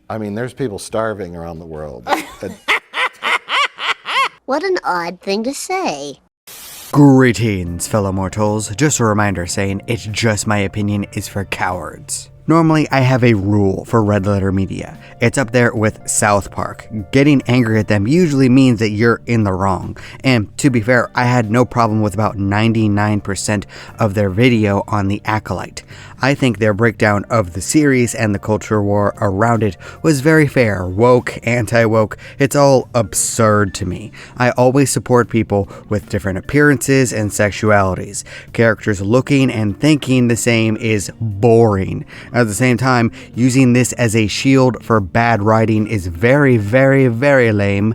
I mean, there's people starving around the world. What an odd thing to say. Greetings, fellow mortals. Just a reminder saying it's just my opinion is for cowards. Normally, I have a rule for Red Letter Media. It's up there with South Park. Getting angry at them usually means that you're in the wrong. And to be fair, I had no problem with about 99% of their video on the Acolyte. I think their breakdown of the series and the culture war around it was very fair. Woke, anti-woke, it's all absurd to me. I always support people with different appearances and sexualities. Characters looking and thinking the same is boring. At the same time, using this as a shield for bad writing is very, very, very lame.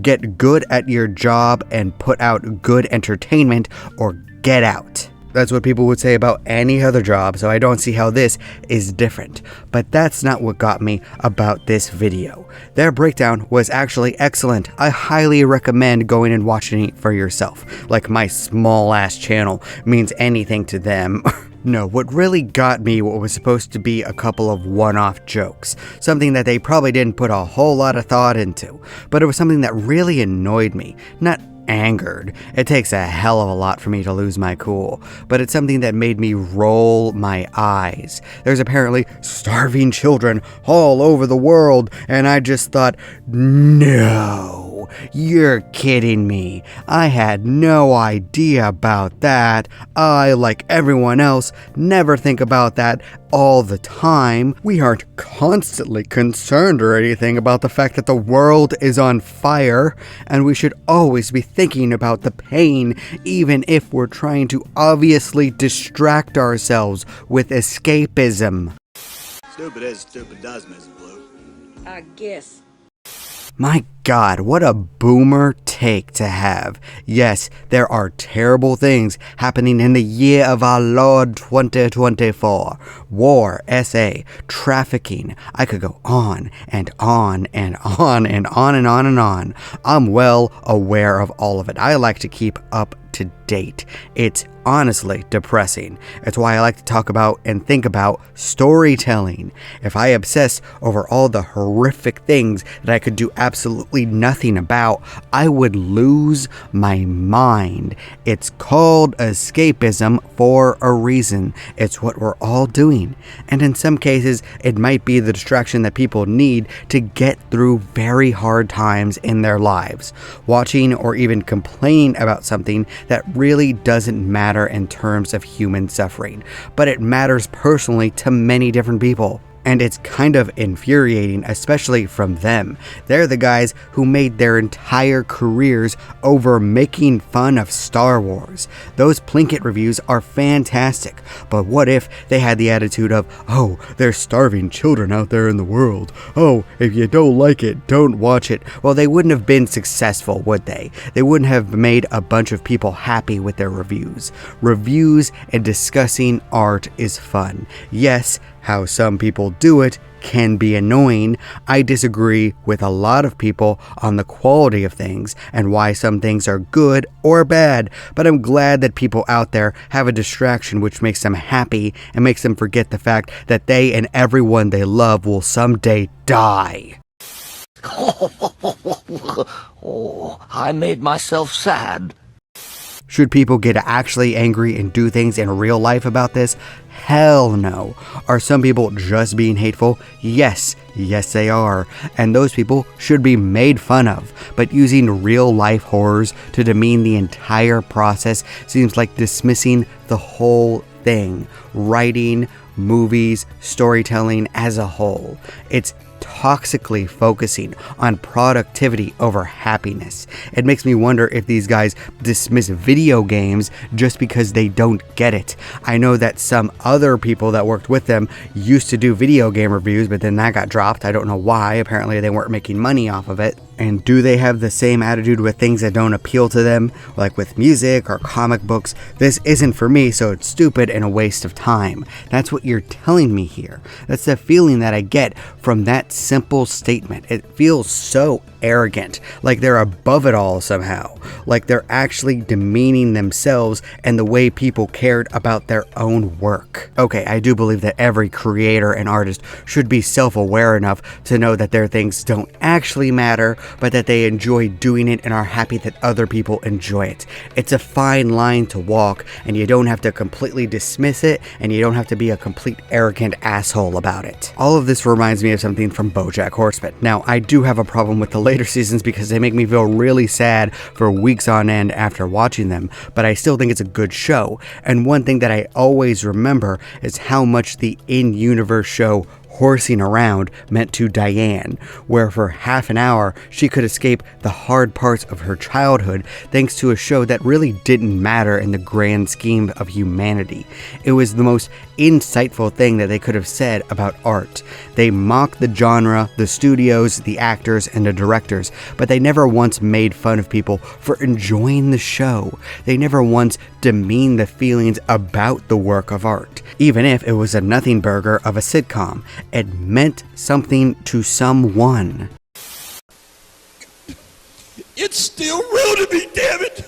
Get good at your job and put out good entertainment, or get out. That's what people would say about any other job, so I don't see how this is different. But that's not what got me about this video. Their breakdown was actually excellent. I highly recommend going and watching it for yourself. Like my small ass channel means anything to them. No, what really got me what was supposed to be a couple of one-off jokes. Something that they probably didn't put a whole lot of thought into. But it was something that really annoyed me. Not angered. It takes a hell of a lot for me to lose my cool, but it's something that made me roll my eyes. There's apparently starving children all over the world, and I just thought, no, you're kidding me. I had no idea about that. I, like everyone else, never think about that all the time. We aren't constantly concerned or anything about the fact that the world is on fire, and we should always be thinking about the pain, even if we're trying to obviously distract ourselves with escapism. Stupid is, stupid does, Mrs. Blue. I guess. My God, what a boomer take to have. Yes, there are terrible things happening in the year of our Lord 2024. War, SA, trafficking. I could go on and on and on and on and on and on. I'm well aware of all of it. I like to keep up to date. It's honestly depressing. It's why I like to talk about and think about storytelling. If I obsess over all the horrific things that I could do absolutely nothing about, I would lose my mind. It's called escapism for a reason. It's what we're all doing. And in some cases, it might be the distraction that people need to get through very hard times in their lives. Watching or even complaining about something that really doesn't matter in terms of human suffering, but it matters personally to many different people. And it's kind of infuriating, especially from them. They're the guys who made their entire careers over making fun of Star Wars. Those Plinkett reviews are fantastic, but what if they had the attitude of, oh, there's starving children out there in the world. Oh, if you don't like it, don't watch it. Well, they wouldn't have been successful, would they? They wouldn't have made a bunch of people happy with their reviews. Reviews and discussing art is fun. Yes, how some people do it can be annoying. I disagree with a lot of people on the quality of things and why some things are good or bad, but I'm glad that people out there have a distraction which makes them happy and makes them forget the fact that they and everyone they love will someday die. Oh, I made myself sad. Should people get actually angry and do things in real life about this? Hell no. Are some people just being hateful? Yes, they are. And those people should be made fun of. But using real life horrors to demean the entire process seems like dismissing the whole thing. Writing, movies, storytelling as a whole. It's toxically focusing on productivity over happiness. It makes me wonder if these guys dismiss video games just because they don't get it. I know that some other people that worked with them used to do video game reviews, but then that got dropped. I don't know why. Apparently they weren't making money off of it. And do they have the same attitude with things that don't appeal to them, like with music or comic books? This isn't for me, so it's stupid and a waste of time. That's what you're telling me here. That's the feeling that I get from that simple statement. It feels so arrogant, like they're above it all somehow, like they're actually demeaning themselves and the way people cared about their own work. Okay, I do believe that every creator and artist should be self-aware enough to know that their things don't actually matter, but that they enjoy doing it and are happy that other people enjoy it. It's a fine line to walk, and you don't have to completely dismiss it, and you don't have to be a complete arrogant asshole about it. All of this reminds me of something from BoJack Horseman. Now, I do have a problem with the later seasons because they make me feel really sad for weeks on end after watching them, but I still think it's a good show. And one thing that I always remember is how much the in-universe show Horsing Around meant to Diane, where for half an hour she could escape the hard parts of her childhood thanks to a show that really didn't matter in the grand scheme of humanity. It was the most insightful thing that they could have said about art. They mocked the genre, the studios, the actors, and the directors, but they never once made fun of people for enjoying the show. They never once demeaned the feelings about the work of art. Even if it was a nothing burger of a sitcom, it meant something to someone. It's still real to me, damn it!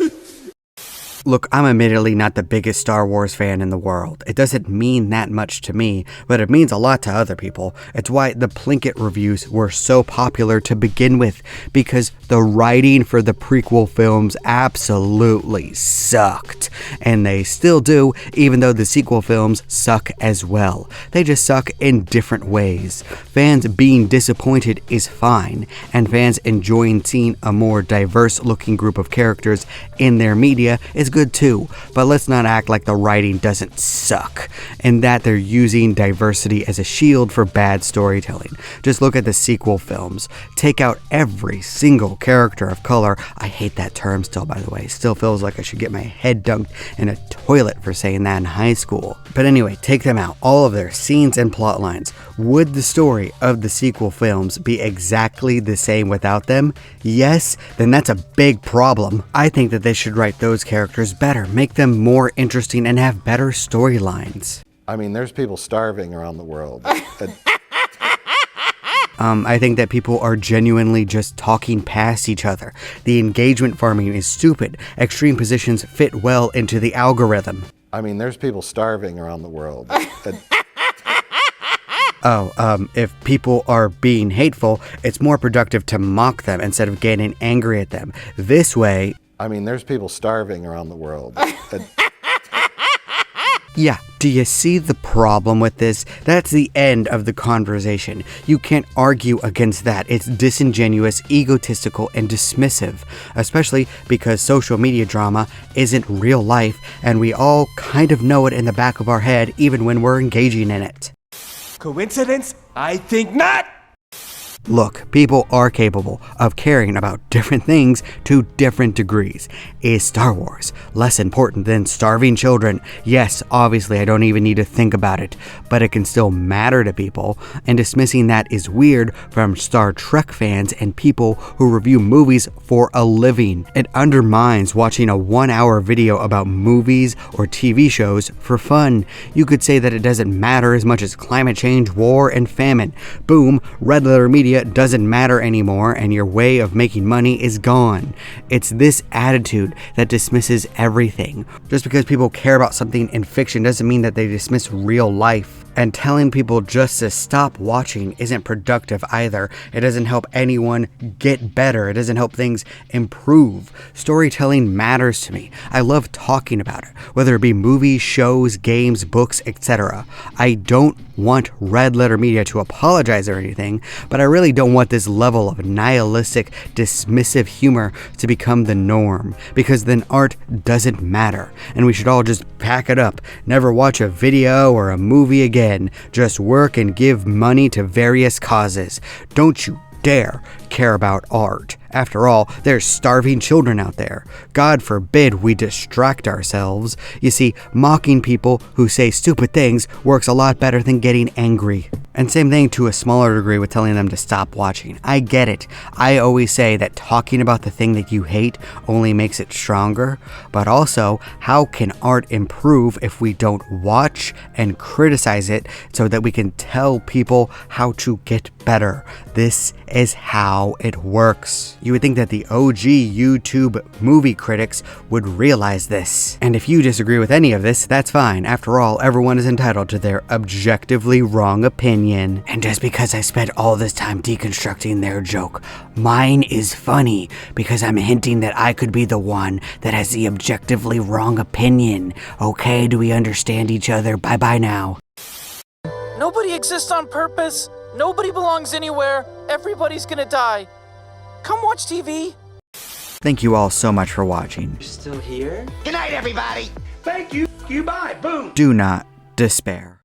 Look, I'm admittedly not the biggest Star Wars fan in the world. It doesn't mean that much to me, but it means a lot to other people. It's why the Plinkett reviews were so popular to begin with, because the writing for the prequel films absolutely sucked. And they still do, even though the sequel films suck as well. They just suck in different ways. Fans being disappointed is fine, and fans enjoying seeing a more diverse looking group of characters in their media is good too, but let's not act like the writing doesn't suck and that they're using diversity as a shield for bad storytelling. Just look at the sequel films. Take out every single character of color. I hate that term still, by the way. Still feels like I should get my head dunked in a toilet for saying that in high school. But anyway, take them out. All of their scenes and plot lines. Would the story of the sequel films be exactly the same without them? Yes, then that's a big problem. I think that they should write those characters better, make them more interesting, and have better storylines. I mean, there's people starving around the world. I think that people are genuinely just talking past each other. The engagement farming is stupid. Extreme positions fit well into the algorithm. I mean, there's people starving around the world. If people are being hateful, it's more productive to mock them instead of getting angry at them. This way... I mean, there's people starving around the world. Yeah, do you see the problem with this? That's the end of the conversation. You can't argue against that. It's disingenuous, egotistical, and dismissive, especially because social media drama isn't real life, and we all kind of know it in the back of our head even when we're engaging in it. Coincidence? I think not! Look, people are capable of caring about different things to different degrees. Is Star Wars less important than starving children? Yes, obviously I don't even need to think about it, but it can still matter to people, and dismissing that is weird from Star Trek fans and people who review movies for a living. It undermines watching a 1-hour video about movies or TV shows for fun. You could say that it doesn't matter as much as climate change, war, and famine. Boom, Red Letter Media doesn't matter anymore, and your way of making money is gone. It's this attitude that dismisses everything. Just because people care about something in fiction doesn't mean that they dismiss real life. And telling people just to stop watching isn't productive either. It doesn't help anyone get better. It doesn't help things improve. Storytelling matters to me. I love talking about it, whether it be movies, shows, games, books, etc. I don't want Red Letter Media to apologize or anything, but I really don't want this level of nihilistic, dismissive humor to become the norm, because then art doesn't matter, and we should all just pack it up, never watch a video or a movie again, just work and give money to various causes. Don't you dare care about art. After all, there's starving children out there. God forbid we distract ourselves. You see, mocking people who say stupid things works a lot better than getting angry. And same thing to a smaller degree with telling them to stop watching. I get it. I always say that talking about the thing that you hate only makes it stronger. But also, how can art improve if we don't watch and criticize it so that we can tell people how to get better? This is how it works. You would think that the OG YouTube movie critics would realize this. And if you disagree with any of this, that's fine. After all, everyone is entitled to their objectively wrong opinion. And just because I spent all this time deconstructing their joke, mine is funny because I'm hinting that I could be the one that has the objectively wrong opinion. Okay, do we understand each other? Bye-bye now. Nobody exists on purpose. Nobody belongs anywhere. Everybody's gonna die. Come watch TV. Thank you all so much for watching. Still here? Good night, everybody. Thank you. You bye. Boom. Do not despair.